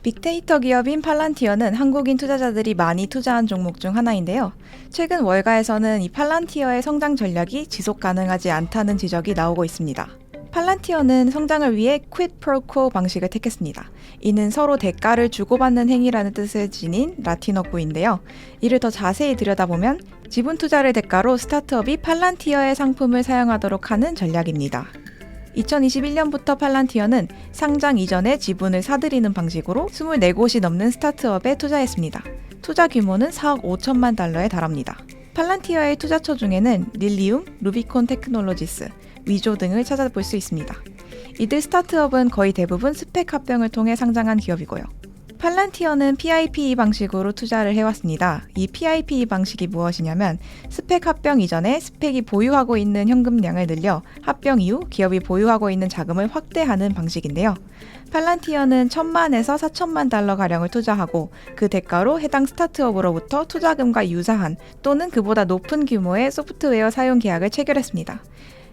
빅데이터 기업인 팔란티어는 한국인 투자자들이 많이 투자한 종목 중 하나인데요. 최근 월가에서는 이 팔란티어의 성장 전략이 지속 가능하지 않다는 지적이 나오고 있습니다. 팔란티어는 성장을 위해 quid pro quo 방식을 택했습니다. 이는 서로 대가를 주고받는 행위라는 뜻을 지닌 라틴어구인데요. 이를 더 자세히 들여다보면 지분 투자를 대가로 스타트업이 팔란티어의 상품을 사용하도록 하는 전략입니다. 2021년부터 팔란티어는 상장 이전에 지분을 사들이는 방식으로 24곳이 넘는 스타트업에 투자했습니다. 투자 규모는 4억 5천만 달러에 달합니다. 팔란티어의 투자처 중에는 릴리움, 루비콘 테크놀로지스, 위조 등을 찾아볼 수 있습니다. 이들 스타트업은 거의 대부분 스펙 합병을 통해 상장한 기업이고요. 팔란티어는 PIPE 방식으로 투자를 해왔습니다. 이 PIPE 방식이 무엇이냐면 스펙 합병 이전에 스펙이 보유하고 있는 현금량을 늘려 합병 이후 기업이 보유하고 있는 자금을 확대하는 방식인데요. 팔란티어는 1,000만에서 4천만 달러 가량을 투자하고 그 대가로 해당 스타트업으로부터 투자금과 유사한 또는 그보다 높은 규모의 소프트웨어 사용 계약을 체결했습니다.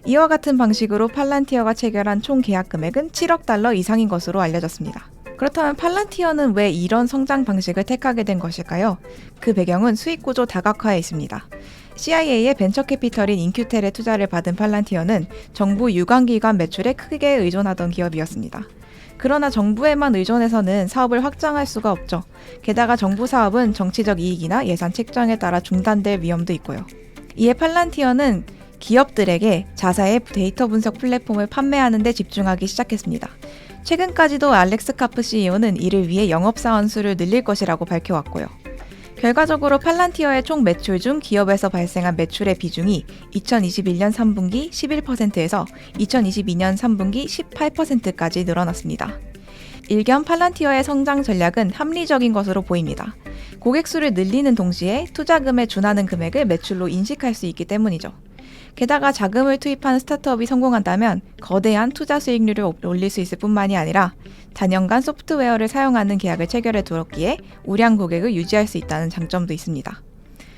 이와 같은 방식으로 팔란티어가 체결한 총 계약 금액은 7억 달러 이상인 것으로 알려졌습니다. 그렇다면 팔란티어는 왜 이런 성장 방식을 택하게 된 것일까요? 그 배경은 수익구조 다각화에 있습니다. CIA의 벤처캐피털인 인큐텔에 투자를 받은 팔란티어는 정부 유관기관 매출에 크게 의존하던 기업이었습니다. 그러나 정부에만 의존해서는 사업을 확장할 수가 없죠. 게다가 정부 사업은 정치적 이익이나 예산 책정에 따라 중단될 위험도 있고요. 이에 팔란티어는 기업들에게 자사의 데이터 분석 플랫폼을 판매하는 데 집중하기 시작했습니다. 최근까지도 알렉스 카프 CEO는 이를 위해 영업사원 수를 늘릴 것이라고 밝혀왔고요. 결과적으로 팔란티어의 총 매출 중 기업에서 발생한 매출의 비중이 2021년 3분기 11%에서 2022년 3분기 18%까지 늘어났습니다. 일견 팔란티어의 성장 전략은 합리적인 것으로 보입니다. 고객 수를 늘리는 동시에 투자금에 준하는 금액을 매출로 인식할 수 있기 때문이죠. 게다가 자금을 투입한 스타트업이 성공한다면 거대한 투자 수익률을 올릴 수 있을 뿐만이 아니라 단연간 소프트웨어를 사용하는 계약을 체결해 두었기에 우량 고객을 유지할 수 있다는 장점도 있습니다.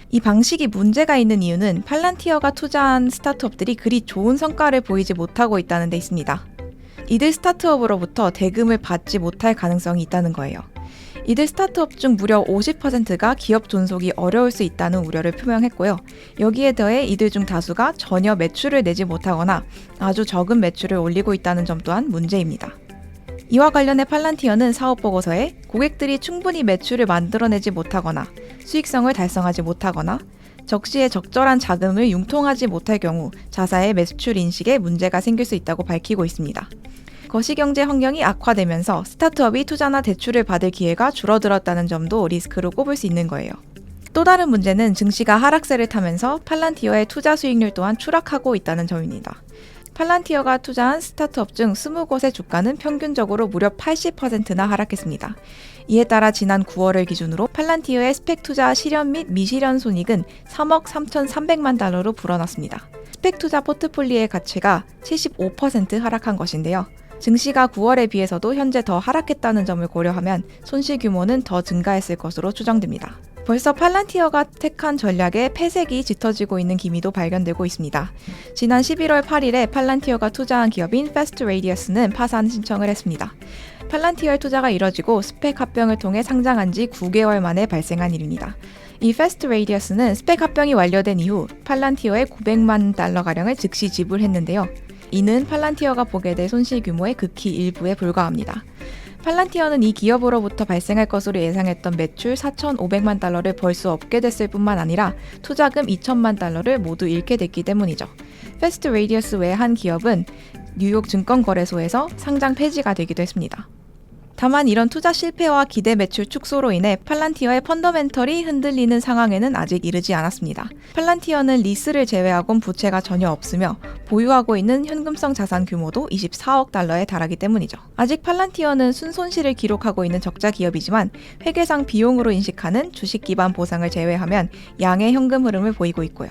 이 방식이 문제가 있는 이유는 팔란티어가 투자한 스타트업들이 그리 좋은 성과를 보이지 못하고 있다는 데 있습니다. 이들 스타트업으로부터 대금을 받지 못할 가능성이 있다는 거예요. 이들 스타트업 중 무려 50%가 기업 존속이 어려울 수 있다는 우려를 표명했고요. 여기에 더해 이들 중 다수가 전혀 매출을 내지 못하거나 아주 적은 매출을 올리고 있다는 점 또한 문제입니다. 이와 관련해 팔란티어는 사업보고서에 고객들이 충분히 매출을 만들어내지 못하거나 수익성을 달성하지 못하거나 적시에 적절한 자금을 융통하지 못할 경우 자사의 매출 인식에 문제가 생길 수 있다고 밝히고 있습니다. 거시경제 환경이 악화되면서 스타트업이 투자나 대출을 받을 기회가 줄어들었다는 점도 리스크로 꼽을 수 있는 거예요. 또 다른 문제는 증시가 하락세를 타면서 팔란티어의 투자 수익률 또한 추락하고 있다는 점입니다. 팔란티어가 투자한 스타트업 중 20곳의 주가는 평균적으로 무려 80%나 하락했습니다. 이에 따라 지난 9월을 기준으로 팔란티어의 스펙 투자 실현 및 미실현 손익은 3억 3,300만 달러로 불어났습니다. 스펙 투자 포트폴리오의 가치가 75% 하락한 것인데요. 증시가 9월에 비해서도 현재 더 하락했다는 점을 고려하면 손실 규모는 더 증가했을 것으로 추정됩니다. 벌써 팔란티어가 택한 전략에 폐색이 짙어지고 있는 기미도 발견되고 있습니다. 지난 11월 8일에 팔란티어가 투자한 기업인 패스트레디어스는 파산 신청을 했습니다. 팔란티어의 투자가 이뤄지고 스펙 합병을 통해 상장한 지 9개월 만에 발생한 일입니다. 이 패스트레디어스는 스펙 합병이 완료된 이후 팔란티어에 900만 달러가량을 즉시 지불했는데요. 이는 팔란티어가 보게 될 손실 규모의 극히 일부에 불과합니다. 팔란티어는 이 기업으로부터 발생할 것으로 예상했던 매출 4,500만 달러를 벌 수 없게 됐을 뿐만 아니라 투자금 2천만 달러를 모두 잃게 됐기 때문이죠. 패스트레디어스 외 한 기업은 뉴욕 증권거래소에서 상장 폐지가 되기도 했습니다. 다만 이런 투자 실패와 기대 매출 축소로 인해 팔란티어의 펀더멘털이 흔들리는 상황에는 아직 이르지 않았습니다. 팔란티어는 리스를 제외하곤 부채가 전혀 없으며 보유하고 있는 현금성 자산 규모도 24억 달러에 달하기 때문이죠. 아직 팔란티어는 순손실을 기록하고 있는 적자 기업이지만 회계상 비용으로 인식하는 주식 기반 보상을 제외하면 양의 현금 흐름을 보이고 있고요.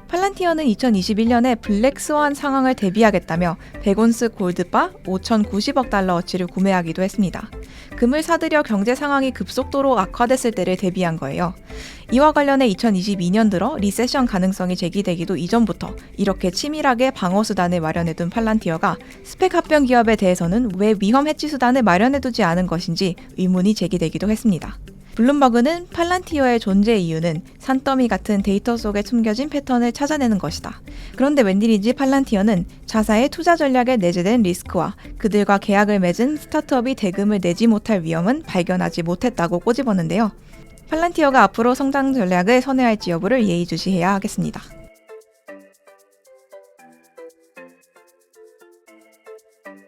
팔란티어는 2021년에 블랙스완 상황을 대비하겠다며 100온스 골드바 5,090억 달러어치를 구매하기도 했습니다. 금을 사들여 경제 상황이 급속도로 악화됐을 때를 대비한 거예요. 이와 관련해 2022년 들어 리세션 가능성이 제기되기도 이전부터 이렇게 치밀하게 방어 수단을 마련해둔 팔란티어가 스펙 합병 기업에 대해서는 왜 위험 해치 수단을 마련해두지 않은 것인지 의문이 제기되기도 했습니다. 블룸버그는 팔란티어의 존재 이유는 산더미 같은 데이터 속에 숨겨진 패턴을 찾아내는 것이다. 그런데 웬일인지 팔란티어는 자사의 투자 전략에 내재된 리스크와 그들과 계약을 맺은 스타트업이 대금을 내지 못할 위험은 발견하지 못했다고 꼬집었는데요. 팔란티어가 앞으로 성장 전략을 선회할지 여부를 예의주시해야 하겠습니다.